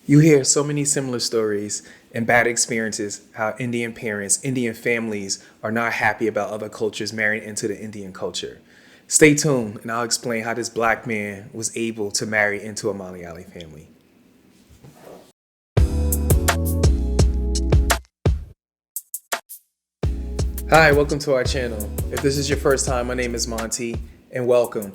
You hear so many similar stories and bad experiences how Indian parents, Indian families are not happy about other cultures marrying into the Indian culture. Stay tuned and I'll explain how this black man was able to marry into a Malayali family. Hi, welcome to our channel. If this is your first time, my name is Monty and welcome.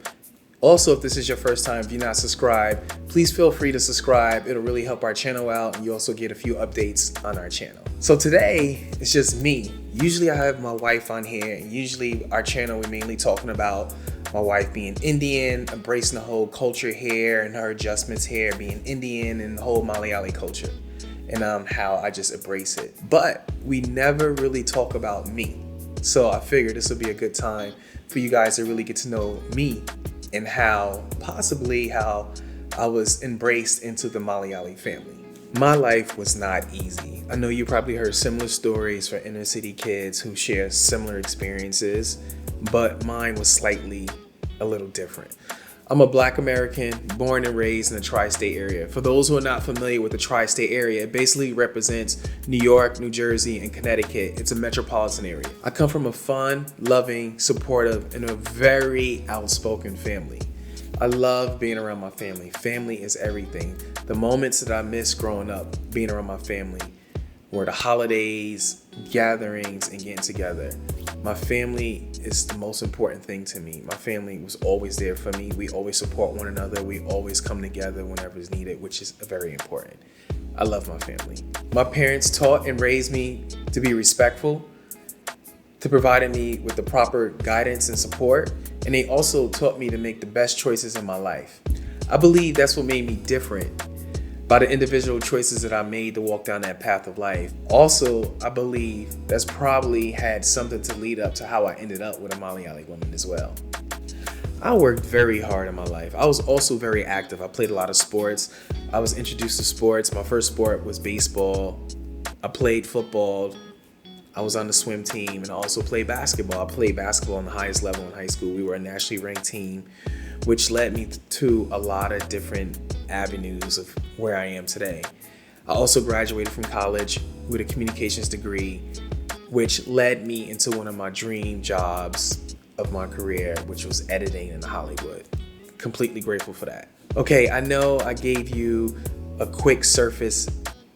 Also, if this is your first time, if you're not subscribed, please feel free to subscribe. It'll really help our channel out and you also get a few updates on our channel. So today, it's just me. Usually I have my wife on here and usually our channel, we're mainly talking about my wife being Indian, embracing the whole culture here and her adjustments here, being Indian and the whole Malayali culture and how I just embrace it. But we never really talk about me. So I figured this would be a good time for you guys to really get to know me and how I was embraced into the Malayali family. My life was not easy. I know you probably heard similar stories for inner city kids who share similar experiences, but mine was slightly a little different. I'm a Black American born and raised in the tri-state area. For those who are not familiar with the tri-state area, it basically represents New York, New Jersey, and Connecticut. It's a metropolitan area. I come from a fun, loving, supportive, and a very outspoken family. I love being around my family. Family is everything. The moments that I miss growing up being around my family were the holidays, gatherings, and getting together. My family is the most important thing to me. My family was always there for me. We always support one another. We always come together whenever it's needed, which is very important. I love my family. My parents taught and raised me to be respectful, to providing me with the proper guidance and support, and they also taught me to make the best choices in my life. I believe that's what made me different by the individual choices that I made to walk down that path of life. Also, I believe that's probably had something to lead up to how I ended up with a Malayali woman as well. I worked very hard in my life. I was also very active. I played a lot of sports. I was introduced to sports. My first sport was baseball. I played football. I was on the swim team and I also played basketball. I played basketball on the highest level in high school. We were a nationally ranked team, which led me to a lot of different avenues of where I am today. I also graduated from college with a communications degree, which led me into one of my dream jobs of my career, which was editing in Hollywood. Completely grateful for that. Okay, I know I gave you a quick surface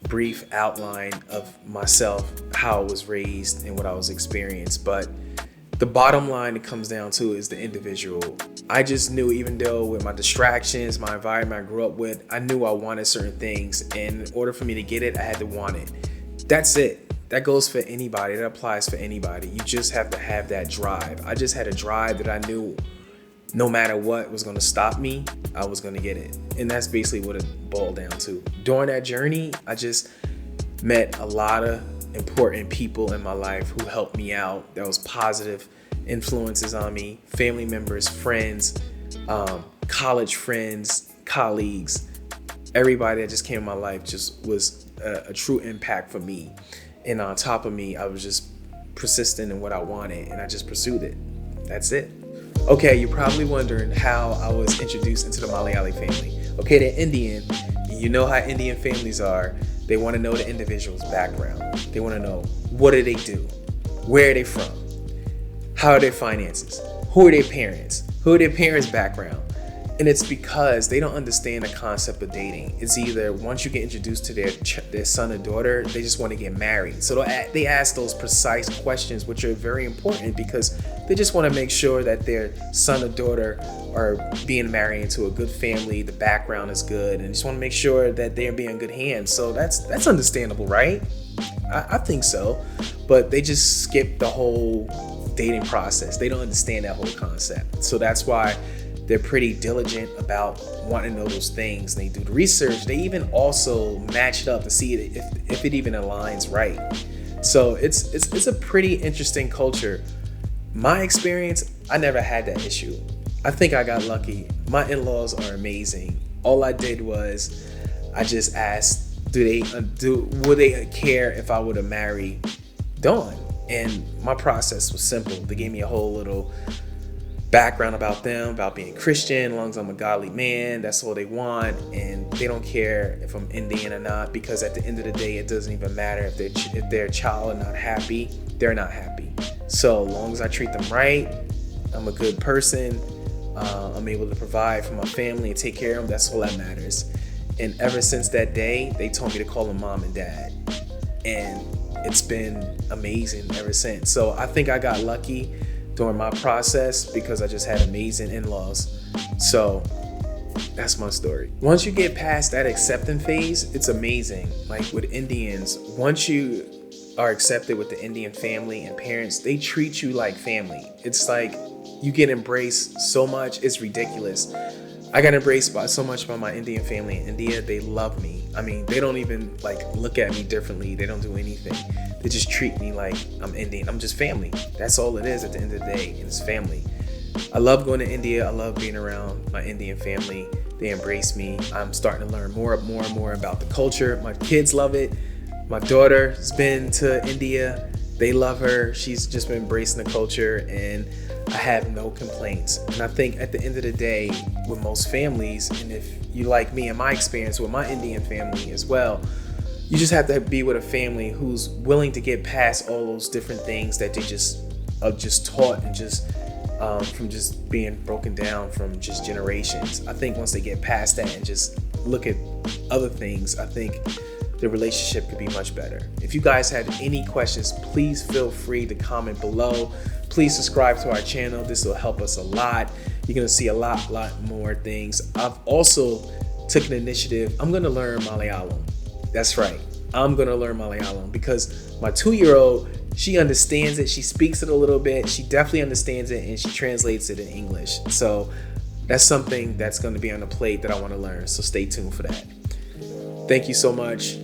brief outline of myself, how I was raised and what I was experienced, but the bottom line it comes down to is the individual. I just knew, even though with my distractions, my environment I grew up with, I knew I wanted certain things, and in order for me to get it, I had to want it. That's it. That goes for anybody. That applies for anybody. You just have to have that drive. I just had a drive that I knew no matter what was going to stop me, I was going to get it. And that's basically what it boiled down to. During that journey, I just met a lot of important people in my life who helped me out. That was positive influences on me, family members, friends, college friends, colleagues, everybody that just came in my life just was a true impact for me. And on top of me, I was just persistent in what I wanted and I just pursued it. That's it. Okay, you're probably wondering how I was introduced into the Malayali family. Okay, they're Indian. You know how Indian families are. They want to know the individual's background. They want to know, what do they do? Where are they from? How are their finances? Who are their parents? Who are their parents' background? And it's because they don't understand the concept of dating. It's either once you get introduced to their son or daughter, they just want to get married. So they ask those precise questions, which are very important because they just want to make sure that their son or daughter are being married into a good family, the background is good, and just want to make sure that they're being in good hands. So that's understandable, right? I think so. But they just skip the whole dating process. They don't understand that whole concept. So that's why they're pretty diligent about wanting to know those things. They do the research. They even also match it up to see if it even aligns right. So it's a pretty interesting culture. My experience, I never had that issue. I think I got lucky. My in-laws are amazing. All I did was I just asked, would they care if I were to marry Dawn? And my process was simple. They gave me a whole little background about them, about being Christian, as long as I'm a godly man, that's all they want. And they don't care if I'm Indian or not, because at the end of the day, it doesn't even matter if their child are not happy, they're not happy. So long as I treat them right, I'm a good person, I'm able to provide for my family and take care of them, that's all that matters. And ever since that day, they told me to call them mom and dad. And it's been amazing ever since. So I think I got lucky during my process because I just had amazing in-laws. So that's my story. Once you get past that acceptance phase, it's amazing. Like with Indians, once you are accepted with the Indian family and parents, they treat you like family. It's like you get embraced so much, it's ridiculous. I got embraced so much by my Indian family in India. They love me. I mean, they don't even like look at me differently. They don't do anything. They just treat me like I'm Indian. I'm just family. That's all it is at the end of the day. It's family. I love going to India. I love being around my Indian family. They embrace me. I'm starting to learn more and more about the culture. My kids love it. My daughter has been to India. They love her. She's just been embracing the culture, and I have no complaints. And I think at the end of the day, with most families, and if you like me and my experience with my Indian family as well, you just have to be with a family who's willing to get past all those different things that they just are just taught and just from just being broken down from just generations. I think once they get past that and just look at other things, I think the relationship could be much better. If you guys have any questions, please feel free to comment below. Please subscribe to our channel. This will help us a lot. You're gonna see a lot more things. I've also taken an initiative. I'm gonna learn Malayalam. That's right. I'm gonna learn Malayalam because my 2-year-old, she understands it. She speaks it a little bit. She definitely understands it, and she translates it in English. So that's something that's gonna be on the plate that I wanna learn. So stay tuned for that. Thank you so much.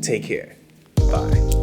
Take care. Bye.